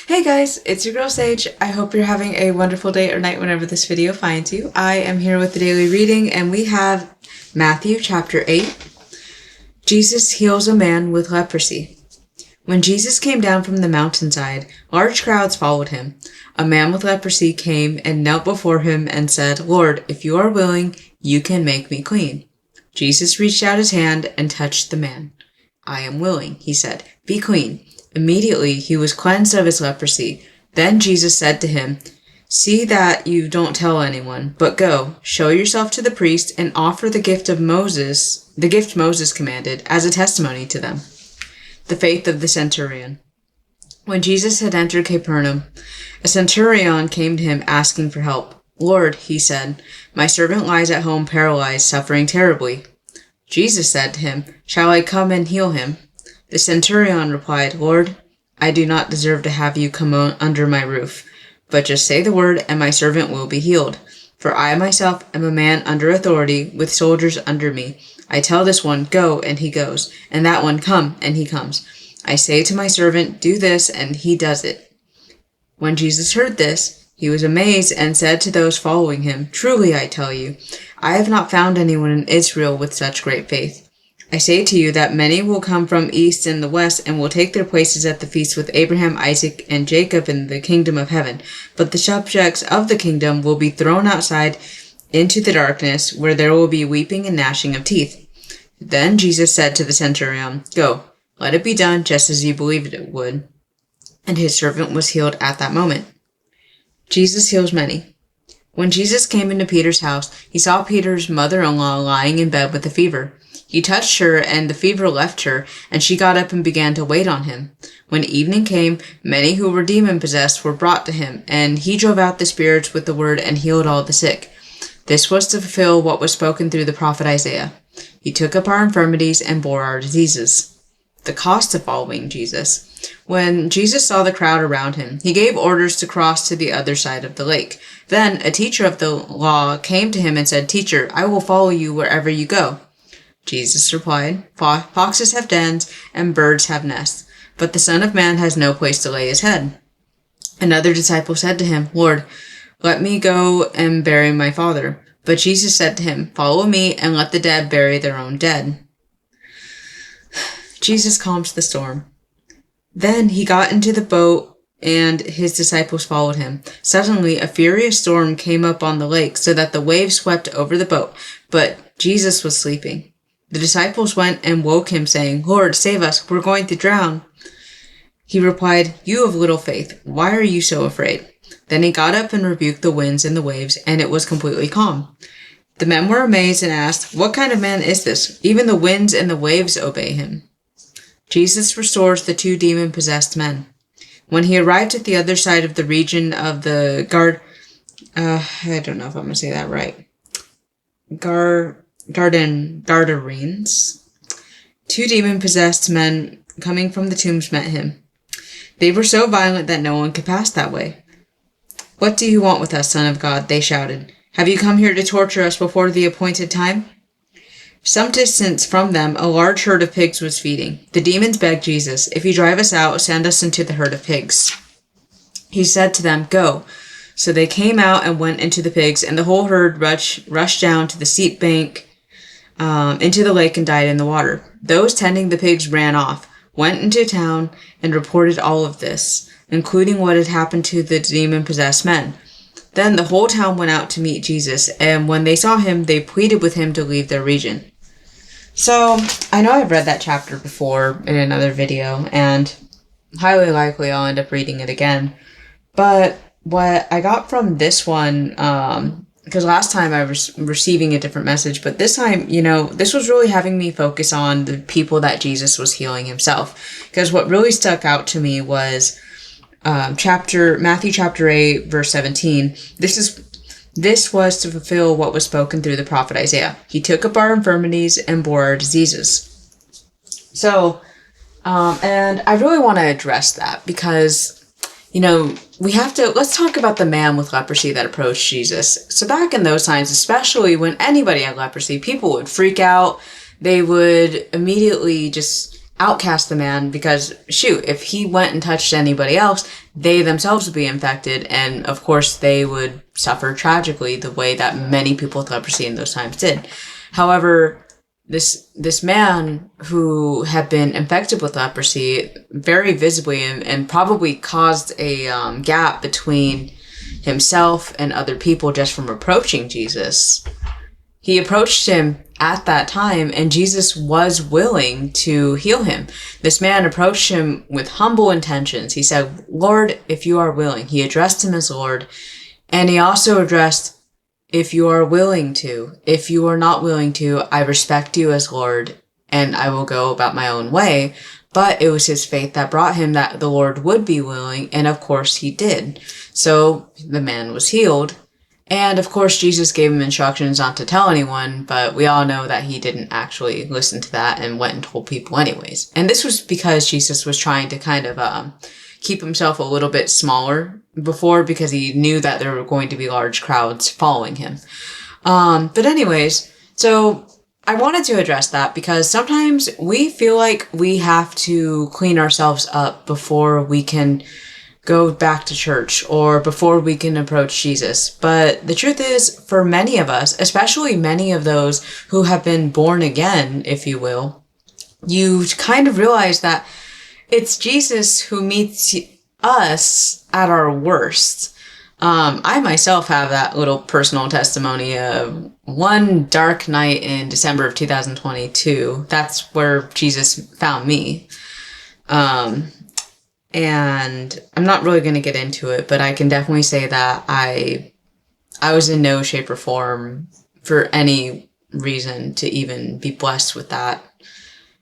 Hey guys, it's your girl Sage. I hope you're having a wonderful day or night whenever this video finds you. I am here with the daily reading and we have Matthew chapter 8. Jesus heals a man with leprosy. When Jesus came down from the mountainside, large crowds followed him. A man with leprosy came and knelt before him and said, "Lord, if you are willing, you can make me clean." Jesus reached out his hand and touched the man. "I am willing," he said. "Be clean." Immediately he was cleansed of his leprosy. Then Jesus said to him, "See that you don't tell anyone, but go, show yourself to the priest and offer the gift Moses commanded, as a testimony to them." The faith of the centurion. When Jesus had entered Capernaum, a centurion came to him asking for help. "Lord," he said, "my servant lies at home paralyzed, suffering terribly." Jesus said to him, "Shall I come and heal him?" The centurion replied, "Lord, I do not deserve to have you come under my roof, but just say the word and my servant will be healed. For I myself am a man under authority, with soldiers under me. I tell this one, 'Go,' and he goes, and that one, 'Come,' and he comes. I say to my servant, 'Do this,' and he does it." When Jesus heard this, he was amazed and said to those following him, "Truly I tell you, I have not found anyone in Israel with such great faith. I say to you that many will come from east and the west and will take their places at the feast with Abraham, Isaac, and Jacob in the kingdom of heaven. But the subjects of the kingdom will be thrown outside into the darkness, where there will be weeping and gnashing of teeth." Then Jesus said to the centurion, "Go, let it be done just as you believed it would." And his servant was healed at that moment. Jesus heals many. When Jesus came into Peter's house, he saw Peter's mother-in-law lying in bed with a fever. He touched her, and the fever left her, and she got up and began to wait on him. When evening came, many who were demon-possessed were brought to him, and he drove out the spirits with the word and healed all the sick. This was to fulfill what was spoken through the prophet Isaiah. He took up our infirmities and bore our diseases. The cost of following Jesus. When Jesus saw the crowd around him, he gave orders to cross to the other side of the lake. Then a teacher of the law came to him and said, "Teacher, I will follow you wherever you go." Jesus replied, "Foxes have dens and birds have nests, but the Son of Man has no place to lay his head." Another disciple said to him, "Lord, let me go and bury my father." But Jesus said to him, "Follow me and let the dead bury their own dead." Jesus calms the storm. Then he got into the boat and his disciples followed him. Suddenly a furious storm came up on the lake so that the waves swept over the boat, but Jesus was sleeping. The disciples went and woke him, saying, "Lord, save us, we're going to drown." He replied, "You of little faith, why are you so afraid?" Then he got up and rebuked the winds and the waves, and it was completely calm. The men were amazed and asked, "What kind of man is this? Even the winds and the waves obey him." Jesus restores the two demon-possessed men. When he arrived at the other side of the region of the I don't know if I'm going to say that right. Gadarenes. Two demon-possessed men coming from the tombs met him. They were so violent that no one could pass that way. "What do you want with us, Son of God?" they shouted. "Have you come here to torture us before the appointed time?" Some distance from them, a large herd of pigs was feeding. The demons begged Jesus, "If you drive us out, send us into the herd of pigs." He said to them, "Go." So they came out and went into the pigs, and the whole herd rushed down to the steep bank into the lake and died in the water. Those tending the pigs ran off, went into town, and reported all of this, including what had happened to the demon-possessed men. Then the whole town went out to meet Jesus, and when they saw him, they pleaded with him to leave their region. So, I know I've read that chapter before in another video, and highly likely I'll end up reading it again. But what I got from this one, because last time I was receiving a different message, but this time, this was really having me focus on the people that Jesus was healing himself. Because what really stuck out to me was Matthew chapter 8, verse 17. This was to fulfill what was spoken through the prophet Isaiah. He took up our infirmities and bore our diseases. So, and I really want to address that because, let's talk about the man with leprosy that approached Jesus. So back in those times, especially when anybody had leprosy, people would freak out. They would immediately just outcast the man because, shoot, if he went and touched anybody else, they themselves would be infected. And of course, they would suffer tragically the way that many people with leprosy in those times did. However, this man who had been infected with leprosy very visibly and probably caused a gap between himself and other people just from approaching Jesus. He approached him at that time, and Jesus was willing to heal him. This man approached him with humble intentions. He said, "Lord, if you are willing." He addressed him as Lord, and he also addressed, "If you are willing to. If you are not willing to, I respect you as Lord, and I will go about my own way." But it was his faith that brought him that the Lord would be willing, and of course he did. So the man was healed. And of course, Jesus gave him instructions not to tell anyone, but we all know that he didn't actually listen to that and went and told people anyways. And this was because Jesus was trying to kind of keep himself a little bit smaller before, because he knew that there were going to be large crowds following him. But anyways, so I wanted to address that because sometimes we feel like we have to clean ourselves up before we can go back to church or before we can approach Jesus. But the truth is, for many of us, especially many of those who have been born again, if you will, you kind of realize that it's Jesus who meets us at our worst. I myself have that little personal testimony of one dark night in December of 2022. That's where Jesus found me. And I'm not really going to get into it, but I can definitely say that I was in no shape or form for any reason to even be blessed with that,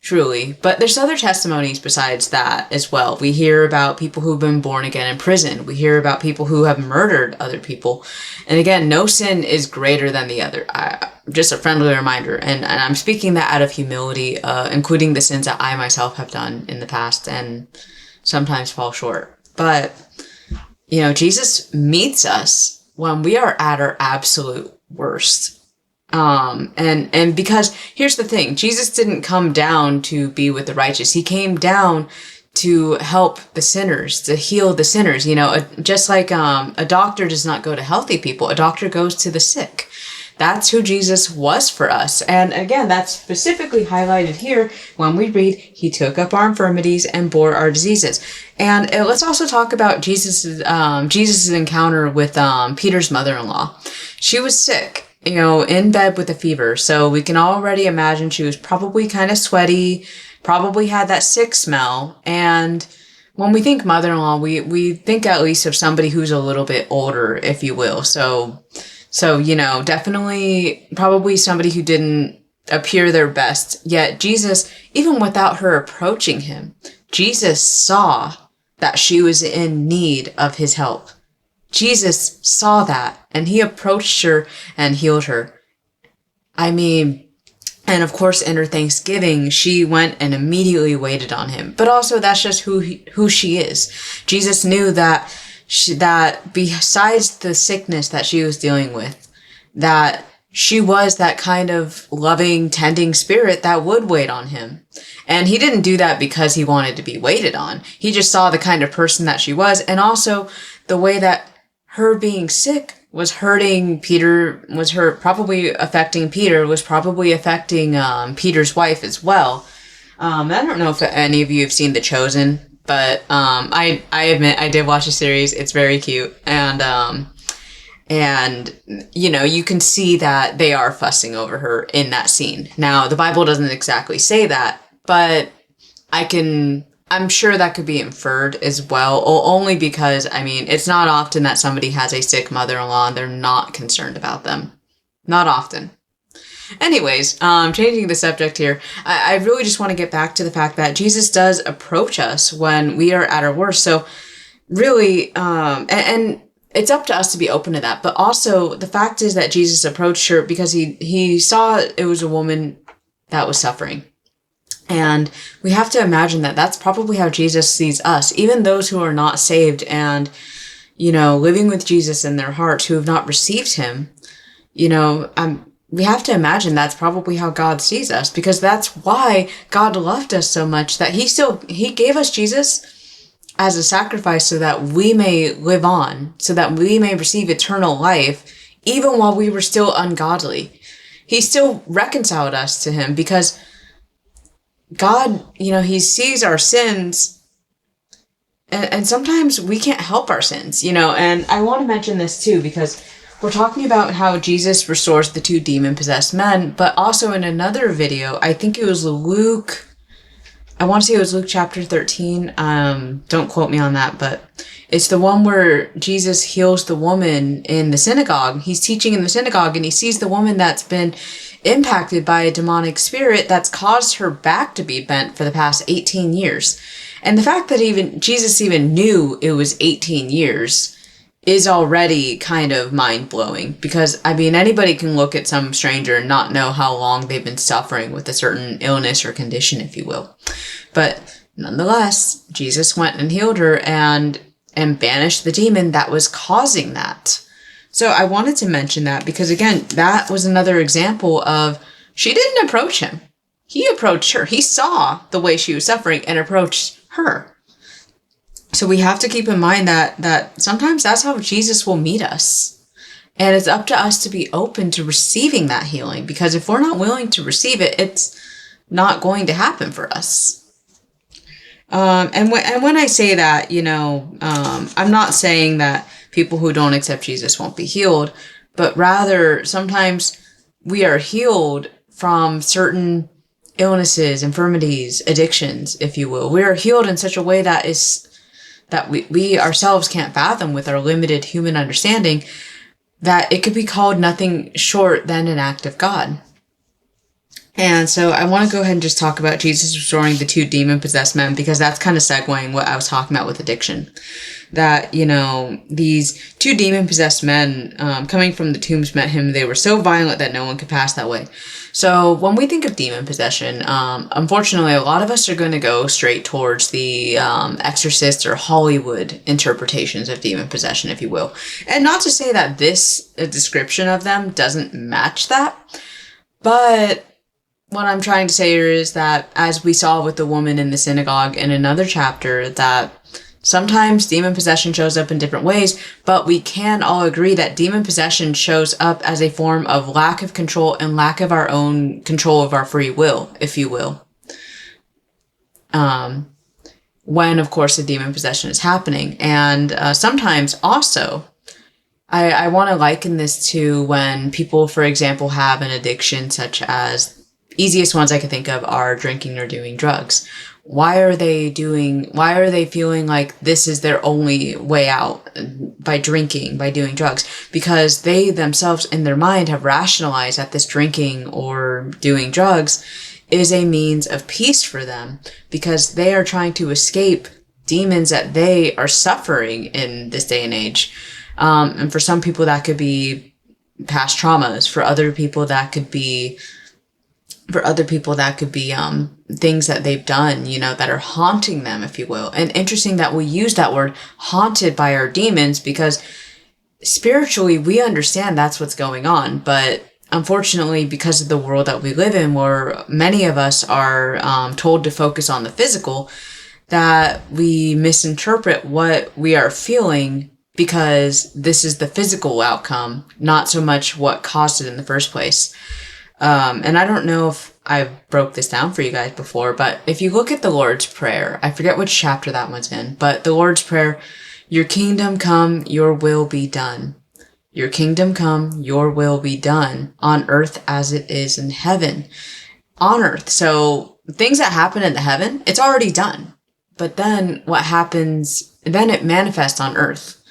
truly. But there's other testimonies besides that as well. We hear about people who've been born again in prison. We hear about people who have murdered other people. And again, no sin is greater than the other. Just a friendly reminder. And I'm speaking that out of humility, including the sins that I myself have done in the past and sometimes fall short. But, Jesus meets us when we are at our absolute worst. And because here's the thing, Jesus didn't come down to be with the righteous. He came down to help the sinners, to heal the sinners. Just like, a doctor does not go to healthy people. A doctor goes to the sick. That's who Jesus was for us. And again, that's specifically highlighted here when we read, he took up our infirmities and bore our diseases. And let's also talk about Jesus's encounter with Peter's mother-in-law. She was sick, in bed with a fever. So we can already imagine she was probably kind of sweaty, probably had that sick smell. And when we think mother-in-law, we think at least of somebody who's a little bit older, if you will. So, definitely probably somebody who didn't appear their best. Yet Jesus, even without her approaching him, Jesus saw that she was in need of his help. Jesus saw that, and he approached her and healed her. And of course, in her thanksgiving, she went and immediately waited on him. But also, that's just who she is. Jesus knew that besides the sickness that she was dealing with, that she was that kind of loving, tending spirit that would wait on him. And he didn't do that because he wanted to be waited on. He just saw the kind of person that she was, and also the way that her being sick was hurting Peter, probably affecting Peter, was probably affecting Peter's wife as well. I don't know if any of you have seen The Chosen, but I admit I did watch the series. It's very cute, and you can see that they are fussing over her in that scene. Now, the Bible doesn't exactly say that, but I'm sure that could be inferred as well, only because, it's not often that somebody has a sick mother-in-law and they're not concerned about them. Not often. Anyways, changing the subject here, I really just want to get back to the fact that Jesus does approach us when we are at our worst. So really, and it's up to us to be open to that. But also, the fact is that Jesus approached her because he saw it was a woman that was suffering. And we have to imagine that that's probably how Jesus sees us, even those who are not saved and, living with Jesus in their hearts, who have not received him. we have to imagine that's probably how God sees us, because that's why God loved us so much that he gave us Jesus as a sacrifice so that we may live on, so that we may receive eternal life, even while we were still ungodly. He still reconciled us to him, because God, he sees our sins, and sometimes we can't help our sins, and I want to mention this too, because we're talking about how Jesus restores the 2 demon-possessed men, but also in another video, I think it was Luke, I want to say it was Luke chapter 13, don't quote me on that, but it's the one where Jesus heals the woman in the synagogue. He's teaching in the synagogue, and he sees the woman that's been impacted by a demonic spirit that's caused her back to be bent for the past 18 years. And the fact that even Jesus even knew it was 18 years is already kind of mind-blowing, because, anybody can look at some stranger and not know how long they've been suffering with a certain illness or condition, if you will. But nonetheless, Jesus went and healed her and banished the demon that was causing that. So I wanted to mention that because, again, that was another example of, she didn't approach him. He approached her. He saw the way she was suffering and approached her. So we have to keep in mind that sometimes that's how Jesus will meet us. And it's up to us to be open to receiving that healing, because if we're not willing to receive it, it's not going to happen for us. And when I say that, I'm not saying that people who don't accept Jesus won't be healed, but rather sometimes we are healed from certain illnesses, infirmities, addictions, if you will. We are healed in such a way that we ourselves can't fathom with our limited human understanding, that it could be called nothing short than an act of God. And so I want to go ahead and just talk about Jesus restoring the 2 demon-possessed men, because that's kind of segueing what I was talking about with addiction. That, these 2 demon-possessed men coming from the tombs met him. They were so violent that no one could pass that way. So when we think of demon possession, unfortunately, a lot of us are going to go straight towards the Exorcist or Hollywood interpretations of demon possession, if you will. And not to say that this description of them doesn't match that, but what I'm trying to say here is that, as we saw with the woman in the synagogue in another chapter, that sometimes demon possession shows up in different ways, but we can all agree that demon possession shows up as a form of lack of control and lack of our own control of our free will, if you will. When, of course, the demon possession is happening. And sometimes also, I want to liken this to when people, for example, have an addiction, such as, easiest ones I can think of are drinking or doing drugs. Why are they feeling like this is their only way out, by drinking, by doing drugs? Because they themselves in their mind have rationalized that this drinking or doing drugs is a means of peace for them, because they are trying to escape demons that they are suffering in this day and age. And for some people that could be past traumas. For other people that could be things that they've done, that are haunting them, if you will. And interesting that we use that word haunted by our demons, because spiritually we understand that's what's going on. But unfortunately, because of the world that we live in, where many of us are told to focus on the physical, that we misinterpret what we are feeling, because this is the physical outcome, not so much what caused it in the first place. And I don't know if I broke this down for you guys before, but if you look at the Lord's Prayer, I forget which chapter that one's in, but the Lord's Prayer, your kingdom come, your will be done. Your kingdom come, your will be done on earth as it is in heaven. On earth. So things that happen in the heaven, it's already done. But then what happens, then it manifests on earth.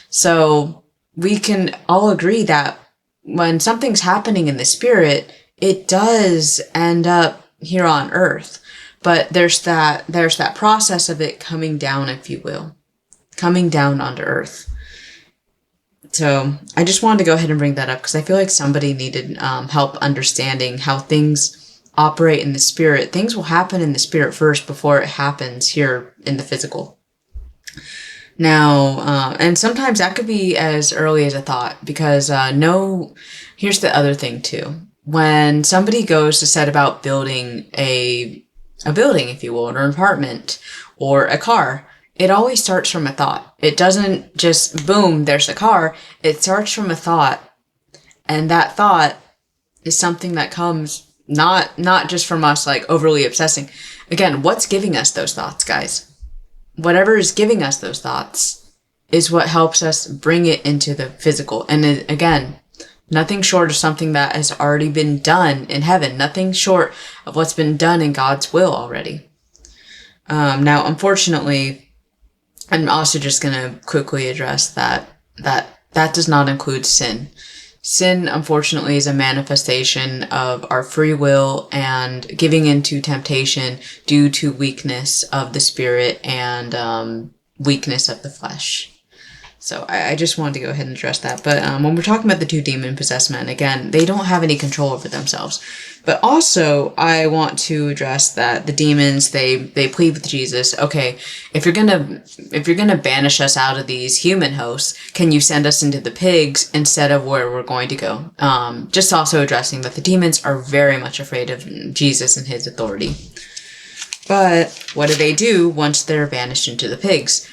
So we can all agree that when something's happening in the spirit, it does end up here on earth. But there's that process of it coming down, if you will, coming down onto earth. So I just wanted to go ahead and bring that up because I feel like somebody needed help understanding how things operate in the spirit. Things will happen in the spirit first before it happens here in the physical. Now, and sometimes that could be as early as a thought, because here's the other thing too. when somebody goes to set about building a building, if you will, or an apartment or a car, it always starts from a thought. It doesn't just boom, there's a car. It starts from a thought, and that thought is something that comes not just from us like overly obsessing. Again, what's giving us those thoughts, guys? Whatever is giving us those thoughts is what helps us bring it into the physical. And again, nothing short of something that has already been done in heaven. Nothing short of what's been done in God's will already. Now, unfortunately, I'm also just going to quickly address that does not include sin. Sin, unfortunately, is a manifestation of our free will and giving into temptation due to weakness of the spirit and weakness of the flesh. So I just wanted to go ahead and address that. But when we're talking about the two demon-possessed men, again, they don't have any control over themselves. But also, I want to address that the demons, they plead with Jesus. Okay, if you're gonna banish us out of these human hosts, can you send us into the pigs instead of where we're going to go? Just also addressing that the demons are very much afraid of Jesus and his authority. But what do once they're banished into the pigs?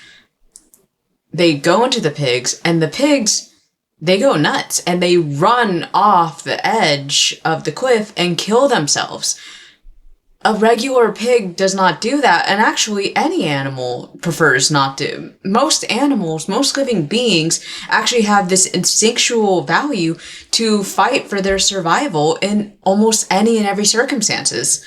They go into the pigs, and the pigs, they go nuts, and they run off the edge of the cliff and kill themselves. A regular pig does not do that, and actually any animal prefers not to. Most animals, most living beings actually have this instinctual value to fight for their survival in almost any and every circumstances.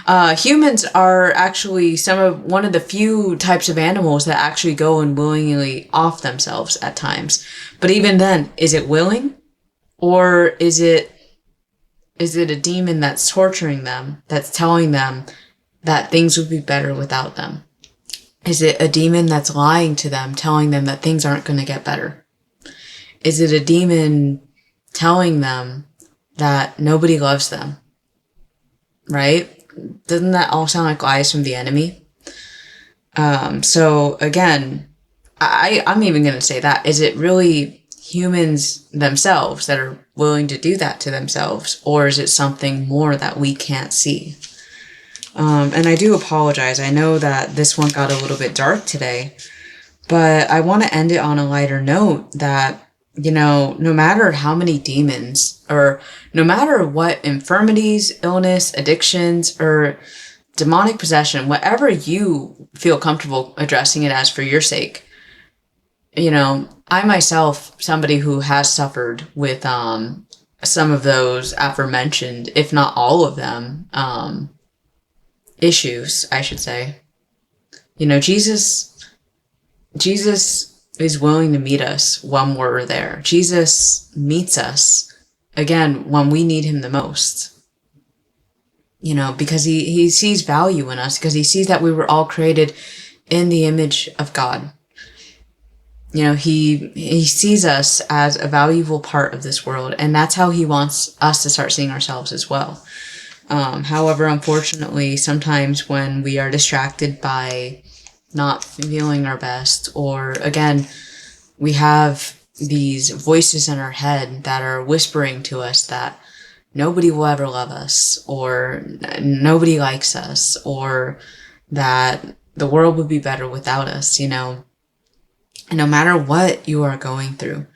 Humans are actually one of the few types of animals that actually go and willingly off themselves at times. But even then, is it willing? Or is it a demon that's torturing them, that's telling them that things would be better without them? Is it a demon that's lying to them, telling them that things aren't going to get better? Is it a demon telling them that nobody loves them? Right? Doesn't that all sound like lies from the enemy? So again, I'm even going to say that. Is it really humans themselves that are willing to do that to themselves? Or is it something more that we can't see? And I do apologize. I know that this one got a little bit dark today, but I want to end it on a lighter note that, no matter how many demons, or no matter what infirmities, illness, addictions, or demonic possession, whatever you feel comfortable addressing it as for your sake, I myself, somebody who has suffered with some of those aforementioned, if not all of them, issues, I should say. Jesus is willing to meet us when we're there. Jesus meets us, again, when we need him the most. Because he sees value in us, because he sees that we were all created in the image of God. He sees us as a valuable part of this world, and that's how he wants us to start seeing ourselves as well. However, unfortunately, sometimes when we are distracted by not feeling our best, or again, we have these voices in our head that are whispering to us that nobody will ever love us, or nobody likes us, or that the world would be better without us, And no matter what you are going through,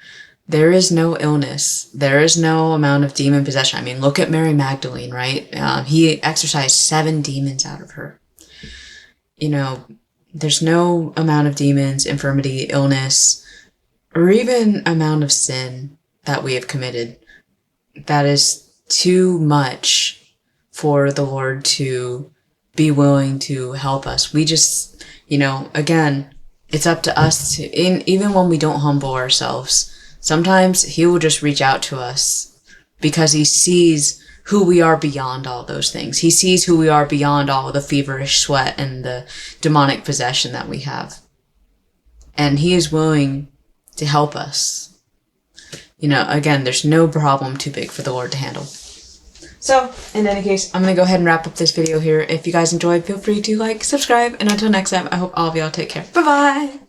there is no illness. There is no amount of demon possession. I mean, look at Mary Magdalene, right? He exorcised 7 demons out of her. There's no amount of demons, infirmity, illness, or even amount of sin that we have committed that is too much for the Lord to be willing to help us. We just, again, it's up to us to, even when we don't humble ourselves, sometimes he will just reach out to us because he sees who we are beyond all those things. He sees who we are beyond all the feverish sweat and the demonic possession that we have. And he is willing to help us. Again, there's no problem too big for the Lord to handle. So, in any case, I'm going to go ahead and wrap up this video here. If you guys enjoyed, feel free to like, subscribe, and until next time, I hope all of y'all take care. Bye-bye!